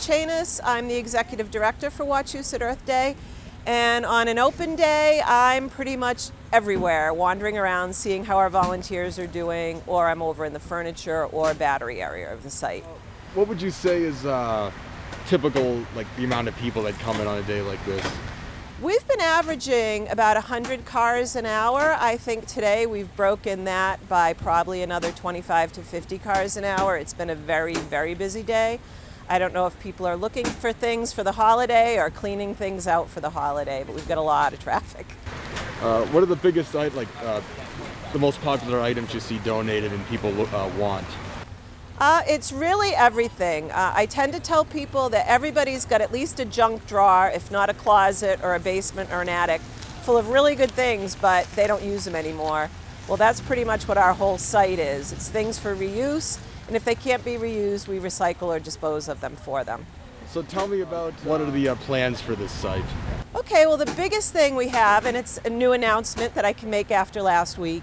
Chanis. I'm the executive director for Wachusett Earth Day. And on an open day, I'm pretty much everywhere, wandering around, seeing how our volunteers are doing, or I'm over in the furniture or battery area of the site. What would you say is typical, like the amount of people that come in on a day like this? We've been averaging about 100 cars an hour. I think today we've broken that by probably another 25 to 50 cars an hour. It's been a very, very busy day. I don't know if people are looking for things for the holiday or cleaning things out for the holiday, but we've got a lot of traffic. What are the biggest, the most popular items you see donated and people want? It's really everything. I tend to tell people that everybody's got at least a junk drawer, if not a closet or a basement or an attic, full of really good things, but they don't use them anymore. Well, that's pretty much what our whole site is. It's things for reuse, and if they can't be reused, we recycle or dispose of them for them. So tell me about what are the plans for this site? Okay, well, the biggest thing we have, and it's a new announcement that I can make after last week.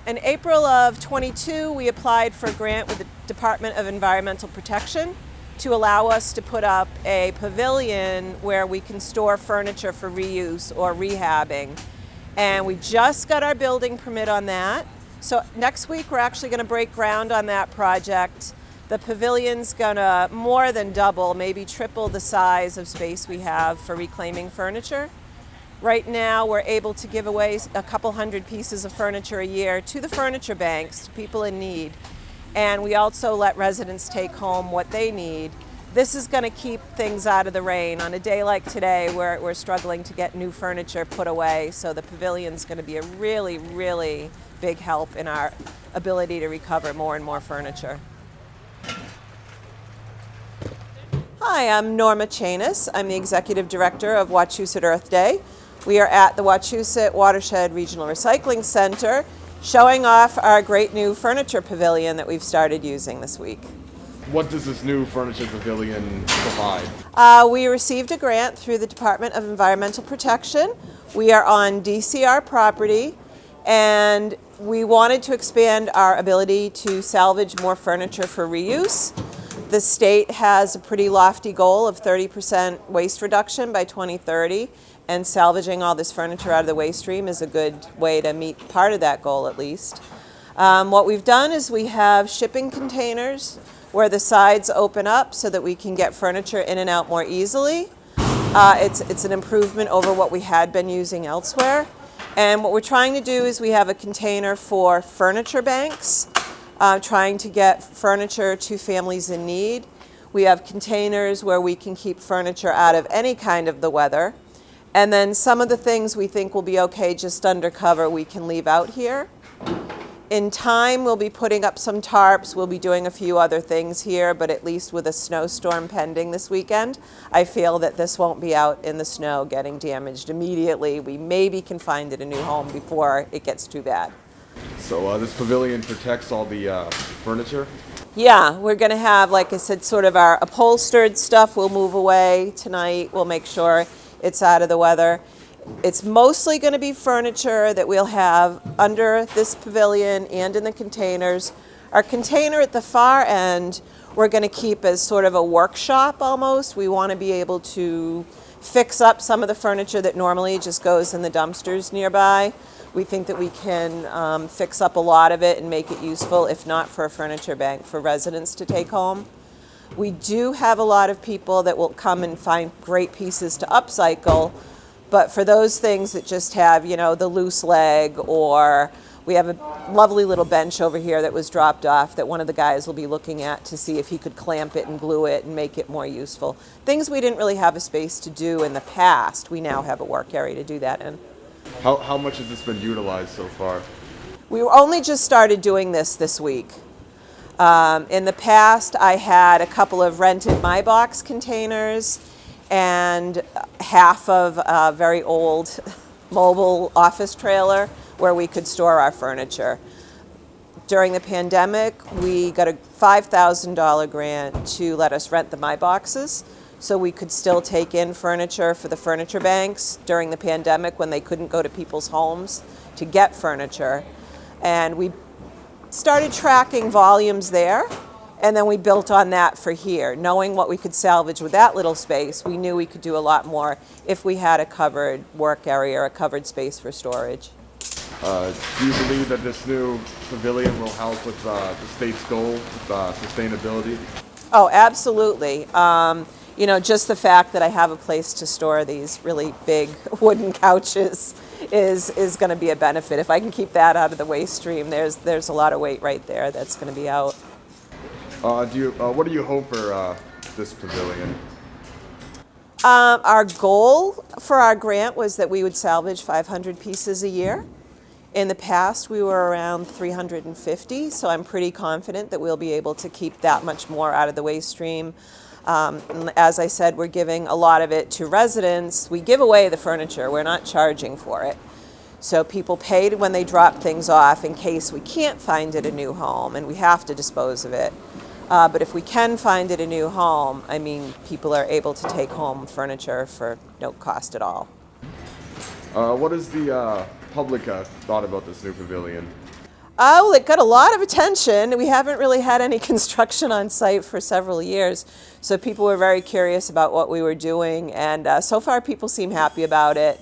In April of 22, we applied for a grant with the Department of Environmental Protection to allow us to put up a pavilion where we can store furniture for reuse or rehabbing. And we just got our building permit on that. So next week, we're actually going to break ground on that project. The pavilion's going to more than double, maybe triple the size of space we have for reclaiming furniture. Right now, we're able to give away a couple hundred pieces of furniture a year to the furniture banks, to people in need. And we also let residents take home what they need. This is going to keep things out of the rain. On a day like today, we're struggling to get new furniture put away, so the pavilion's going to be a really, really big help in our ability to recover more and more furniture. Hi, I'm Norma Chanis. I'm the executive director of Wachusett Earth Day. We are at the Wachusett Watershed Regional Recycling Center showing off our great new furniture pavilion that we've started using this week. What does this new furniture pavilion provide? We received a grant through the Department of Environmental Protection. We are on DCR property, and we wanted to expand our ability to salvage more furniture for reuse. The state has a pretty lofty goal of 30% waste reduction by 2030, and salvaging all this furniture out of the waste stream is a good way to meet part of that goal at least. What we've done is we have shipping containers where the sides open up so that we can get furniture in and out more easily. It's an improvement over what we had been using elsewhere. And what we're trying to do is we have a container for furniture banks, trying to get furniture to families in need. We have containers where we can keep furniture out of any kind of the weather. And then some of the things we think will be okay just under cover we can leave out here. In time, we'll be putting up some tarps. We'll be doing a few other things here, but at least with a snowstorm pending this weekend, I feel that this won't be out in the snow getting damaged immediately. We maybe can find it a new home before it gets too bad. So this pavilion protects all the furniture? Yeah, we're going to have, like I said, sort of our upholstered stuff we'll move away tonight. We'll make sure it's out of the weather. It's mostly going to be furniture that we'll have under this pavilion and in the containers. Our container at the far end, we're going to keep as sort of a workshop almost. We want to be able to fix up some of the furniture that normally just goes in the dumpsters nearby. We think that we can fix up a lot of it and make it useful, if not for a furniture bank, for residents to take home. We do have a lot of people that will come and find great pieces to upcycle, but for those things that just have, the loose leg, or we have a lovely little bench over here that was dropped off that one of the guys will be looking at to see if he could clamp it and glue it and make it more useful. Things we didn't really have a space to do in the past, we now have a work area to do that in. How much has this been utilized so far? We only just started doing this week. In the past, I had a couple of rented My Box containers and half of a very old mobile office trailer where we could store our furniture. During the pandemic, we got a $5,000 grant to let us rent the My Boxes, so we could still take in furniture for the furniture banks during the pandemic when they couldn't go to people's homes to get furniture. And we started tracking volumes there, And then we built on that for here. Knowing what we could salvage with that little space, we knew we could do a lot more if we had a covered work area or a covered space for storage. Do you believe that this new pavilion will help with the state's goal with sustainability? Oh, absolutely. Just the fact that I have a place to store these really big wooden couches is going to be a benefit. If I can keep that out of the waste stream, there's a lot of weight right there that's going to be out. What do you hope for this pavilion? Our goal for our grant was that we would salvage 500 pieces a year. In the past, we were around 350, so I'm pretty confident that we'll be able to keep that much more out of the waste stream. As I said, we're giving a lot of it to residents. We give away the furniture. We're not charging for it. So people pay when they drop things off in case we can't find it a new home and we have to dispose of it. But if we can find it a new home, people are able to take home furniture for no cost at all. What has the public thought about this new pavilion? Well, it got a lot of attention. We haven't really had any construction on site for several years, so people were very curious about what we were doing, and so far people seem happy about it.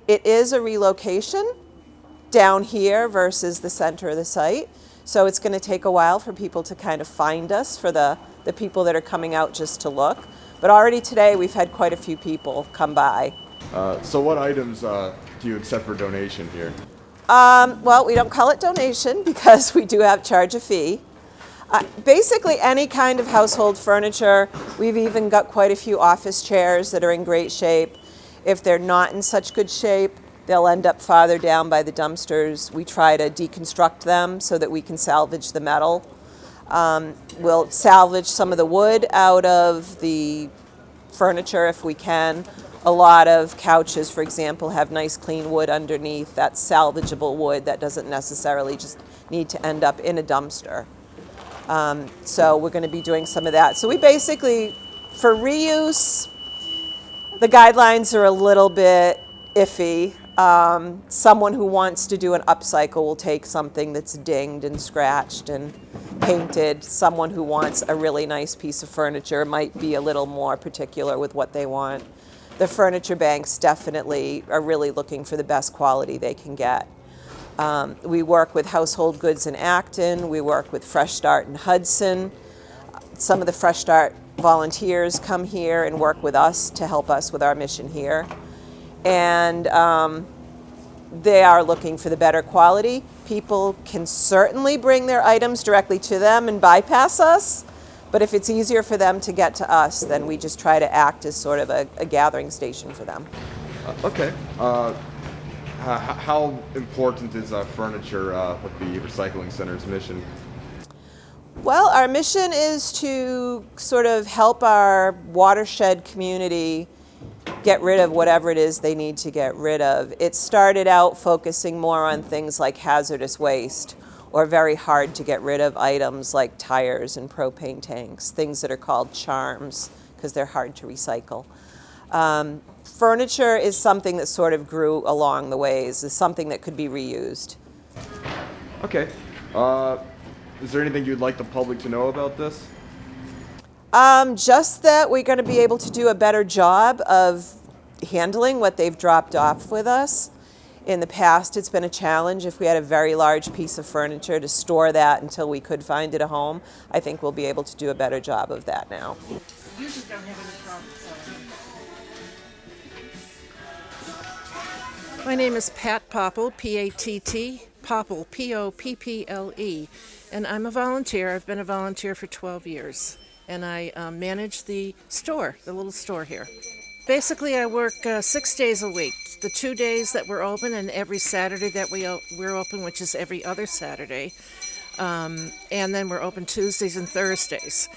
It is a relocation down here versus the center of the site, so it's going to take a while for people to kind of find us, for the people that are coming out just to look. But already today we've had quite a few people come by. So what items do you accept for donation here? Well, we don't call it donation because we do charge a fee. Basically any kind of household furniture. We've even got quite a few office chairs that are in great shape. If they're not in such good shape, they'll end up farther down by the dumpsters. We try to deconstruct them so that we can salvage the metal. We'll salvage some of the wood out of the furniture if we can. A lot of couches, for example, have nice clean wood underneath. That's salvageable wood that doesn't necessarily just need to end up in a dumpster. So we're going to be doing some of that. So we basically, for reuse, the guidelines are a little bit iffy. Someone who wants to do an upcycle will take something that's dinged and scratched and painted. Someone who wants a really nice piece of furniture might be a little more particular with what they want. The furniture banks definitely are really looking for the best quality they can get. We work with Household Goods in Acton. We work with Fresh Start in Hudson. Some of the Fresh Start volunteers come here and work with us to help us with our mission here. And they are looking for the better quality. People can certainly bring their items directly to them and bypass us. But if it's easier for them to get to us, then we just try to act as sort of a gathering station for them. Okay. How important is furniture with the recycling center's mission? Well, our mission is to sort of help our Watershed community get rid of whatever it is they need to get rid of. It started out focusing more on things like hazardous waste, or very hard to get rid of items like tires and propane tanks, things that are called charms because they're hard to recycle. Furniture is something that sort of grew along the ways, is something that could be reused. Okay. Is there anything you'd like the public to know about this? Just that we're going to be able to do a better job of handling what they've dropped off with us. In the past, it's been a challenge if we had a very large piece of furniture to store that until we could find it a home. I think we'll be able to do a better job of that now. You just don't have any problems. My name is Pat Popple, P-A-T-T, Popple, P-O-P-P-L-E, and I'm a volunteer. I've been a volunteer for 12 years, and I manage the store, the little store here. Basically, I work 6 days a week. The 2 days that we're open and every Saturday that we're open, which is every other Saturday. And then we're open Tuesdays and Thursdays.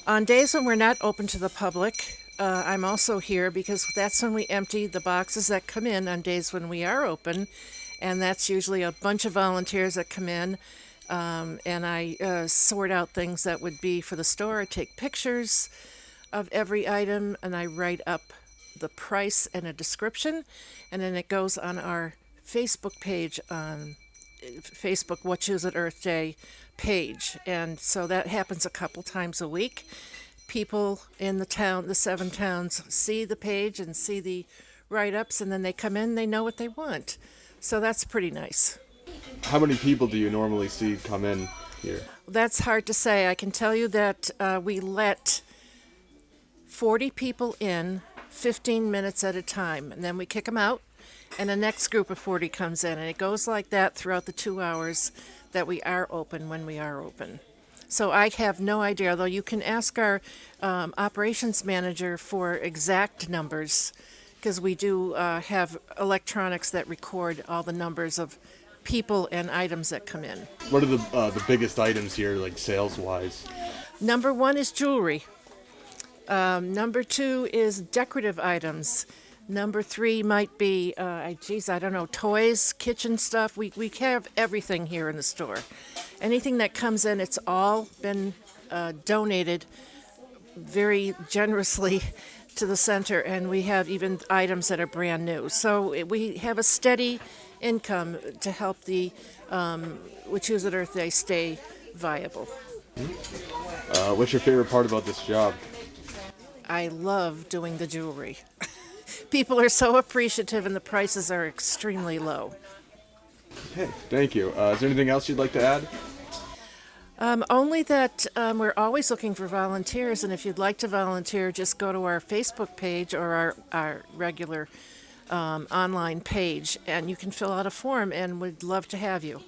On days when we're not open to the public, I'm also here because that's when we empty the boxes that come in on days when we are open. And that's usually a bunch of volunteers that come in. And I sort out things that would be for the store. I take pictures of every item and I write up the price and a description, and then it goes on our Facebook page Facebook Wachusett Earth Day page. And so that happens a couple times a week. People in the town, the 7 towns, see the page and see the write-ups, and then they come in, they know what they want. So that's pretty nice. How many people do you normally see come in here? That's hard to say. I can tell you that we let 40 people in 15 minutes at a time, and then we kick them out, and the next group of 40 comes in, and it goes like that throughout the 2 hours that we are open when we are open. So I have no idea, although you can ask our operations manager for exact numbers, because we do have electronics that record all the numbers of people and items that come in. What are the biggest items here, like sales-wise? Number 1 is jewelry. Number 2 is decorative items. Number 3 might be, I don't know, toys, kitchen stuff. We have everything here in the store. Anything that comes in, it's all been donated very generously to the center, and we have even items that are brand new. So we have a steady income to help the Wachusett Earth Day stay viable. What's your favorite part about this job? I love doing the jewelry. People are so appreciative, and the prices are extremely low. Okay, thank you. Is there anything else you'd like to add? Only that we're always looking for volunteers, and if you'd like to volunteer, just go to our Facebook page or our regular online page, and you can fill out a form, and we'd love to have you.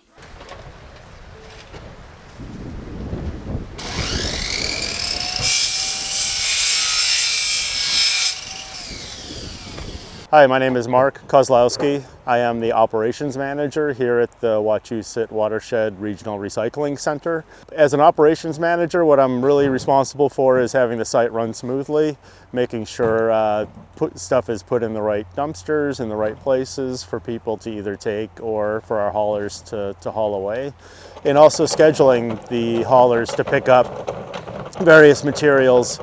Hi, my name is Mark Kozlowski. I am the operations manager here at the Wachusett Watershed Regional Recycling Center. As an operations manager, what I'm really responsible for is having the site run smoothly, making sure stuff is put in the right dumpsters, in the right places for people to either take or for our haulers to haul away. And also scheduling the haulers to pick up various materials.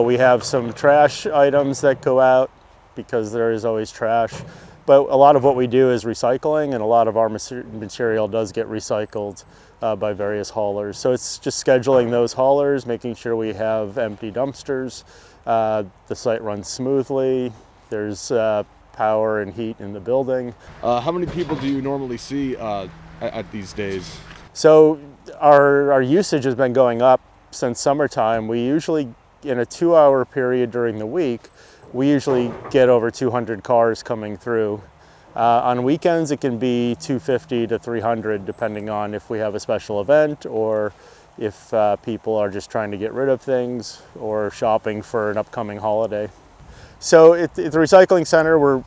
We have some trash items that go out because there is always trash. But a lot of what we do is recycling, and a lot of our material does get recycled by various haulers. So it's just scheduling those haulers, making sure we have empty dumpsters, the site runs smoothly, there's power and heat in the building. How many people do you normally see at these days? So our usage has been going up since summertime. We usually, in a 2-hour period during the week, we usually get over 200 cars coming through. On weekends, it can be 250 to 300, depending on if we have a special event or if people are just trying to get rid of things or shopping for an upcoming holiday. So at the recycling center, we're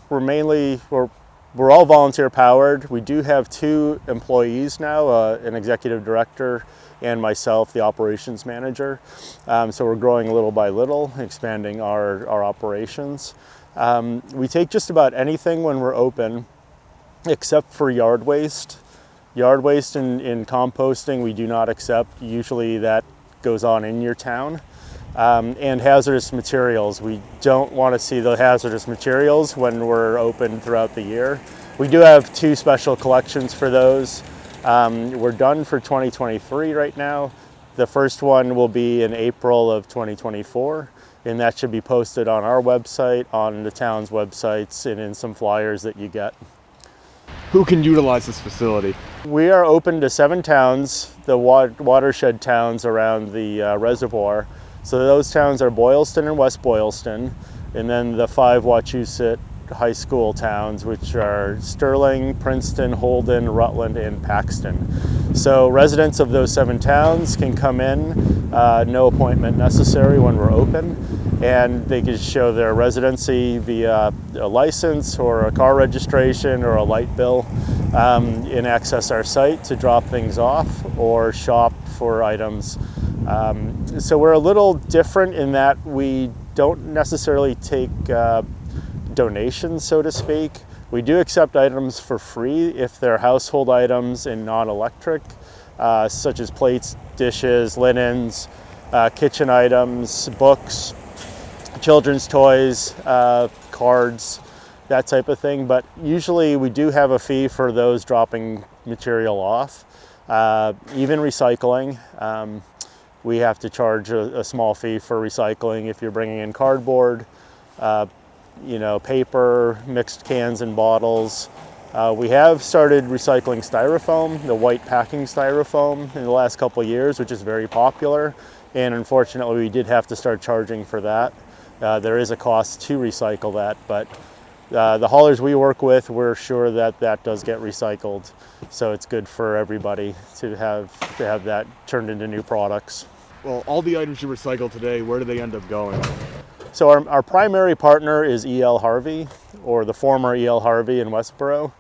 all volunteer powered. We do have 2 employees now, an executive director and myself, the operations manager. So we're growing little by little, expanding our operations. We take just about anything when we're open, except for yard waste. Yard waste in composting we do not accept. Usually that goes on in your town. And hazardous materials. We don't want to see the hazardous materials when we're open throughout the year. We do have 2 special collections for those. We're done for 2023 right now. The first one will be in April of 2024, and that should be posted on our website, on the town's websites, and in some flyers that you get. Who can utilize this facility? We are open to 7 towns, the watershed towns around the reservoir. So those towns are Boylston and West Boylston, and then the 5 Wachusett high school towns, which are Sterling, Princeton, Holden, Rutland, and Paxton. So residents of those 7 towns can come in, no appointment necessary when we're open, and they can show their residency via a license or a car registration or a light bill, and access our site to drop things off or shop for items. So we're a little different in that we don't necessarily take donations, so to speak. We do accept items for free if they're household items and non-electric, such as plates, dishes, linens, kitchen items, books, children's toys, cards. that type of thing. But usually we do have a fee for those dropping material off. Even recycling, we have to charge a small fee for recycling if you're bringing in cardboard, paper, mixed cans and bottles. We have started recycling styrofoam, the white packing styrofoam, in the last couple of years, which is very popular. And unfortunately, we did have to start charging for that. There is a cost to recycle that, but the haulers we work with, we're sure that that does get recycled. So it's good for everybody to have that turned into new products. Well, all the items you recycle today, where do they end up going? So our primary partner is E.L. Harvey, or the former E.L. Harvey in Westboro.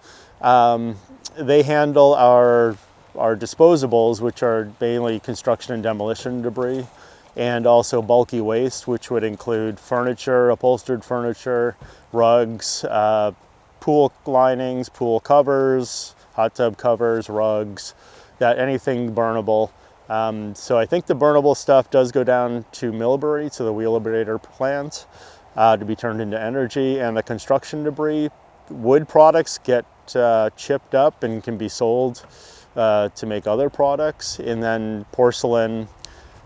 They handle our disposables, which are mainly construction and demolition debris, and also bulky waste, which would include furniture, upholstered furniture, rugs, pool linings, pool covers, hot tub covers, rugs, anything burnable. So I think the burnable stuff does go down to Millbury, to the Wheel Liberator plant, to be turned into energy, and the construction debris, wood products get chipped up and can be sold to make other products, and then porcelain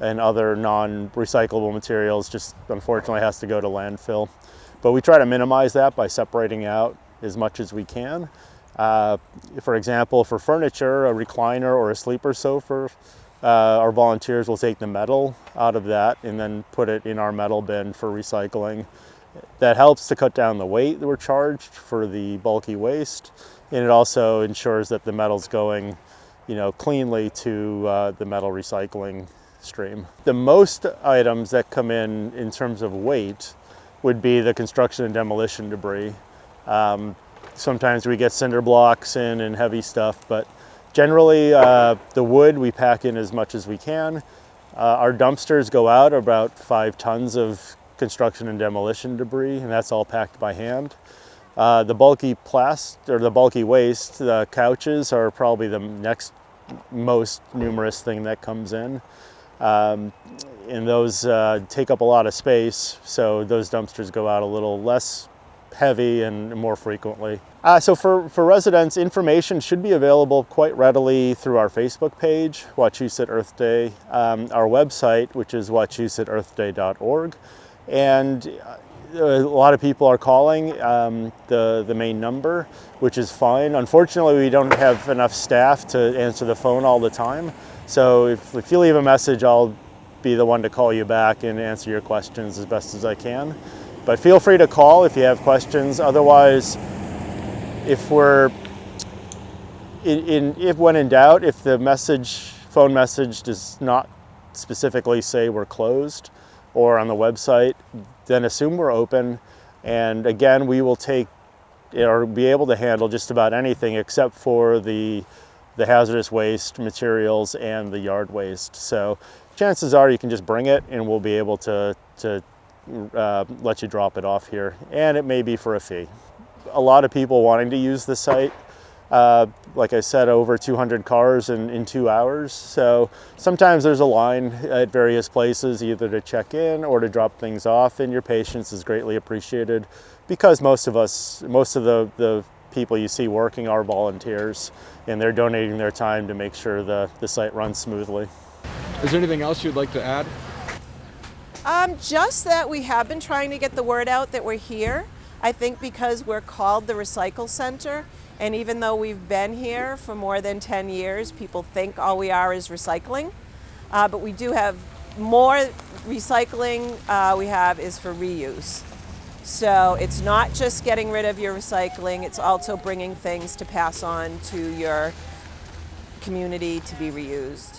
and other non-recyclable materials just unfortunately has to go to landfill. But we try to minimize that by separating out as much as we can. For example, for furniture, a recliner or a sleeper sofa, our volunteers will take the metal out of that and then put it in our metal bin for recycling. That helps to cut down the weight that we're charged for the bulky waste, and it also ensures that the metal's going, cleanly to the metal recycling stream. The most items that come in terms of weight would be the construction and demolition debris. Sometimes we get cinder blocks in and heavy stuff, but generally the wood we pack in as much as we can. Our dumpsters go out about 5 tons of construction and demolition debris, and that's all packed by hand. The bulky the bulky waste, the couches are probably the next most numerous thing that comes in. And those take up a lot of space, so those dumpsters go out a little less heavy and more frequently. So for residents, information should be available quite readily through our Facebook page, Wachusett Earth Day, our website, which is wachussettearthday.org, and a lot of people are calling the main number, which is fine. Unfortunately, we don't have enough staff to answer the phone all the time. So if you leave a message, I'll be the one to call you back and answer your questions as best as I can. But feel free to call if you have questions. Otherwise, if when in doubt, if the phone message does not specifically say we're closed or on the website, then assume we're open. And again, we will take or be able to handle just about anything except for the hazardous waste materials and the yard waste. So chances are you can just bring it and we'll be able to let you drop it off here. And it may be for a fee. A lot of people wanting to use the site. Like I said, over 200 cars in 2 hours. So sometimes there's a line at various places, either to check in or to drop things off, and your patience is greatly appreciated because most of the people you see working are volunteers, and they're donating their time to make sure the site runs smoothly. Is there anything else you'd like to add? Just that we have been trying to get the word out that we're here. I think because we're called the Recycle Center, and even though we've been here for more than 10 years, people think all we are is recycling. But we do have more recycling we have is for reuse. So it's not just getting rid of your recycling, it's also bringing things to pass on to your community to be reused.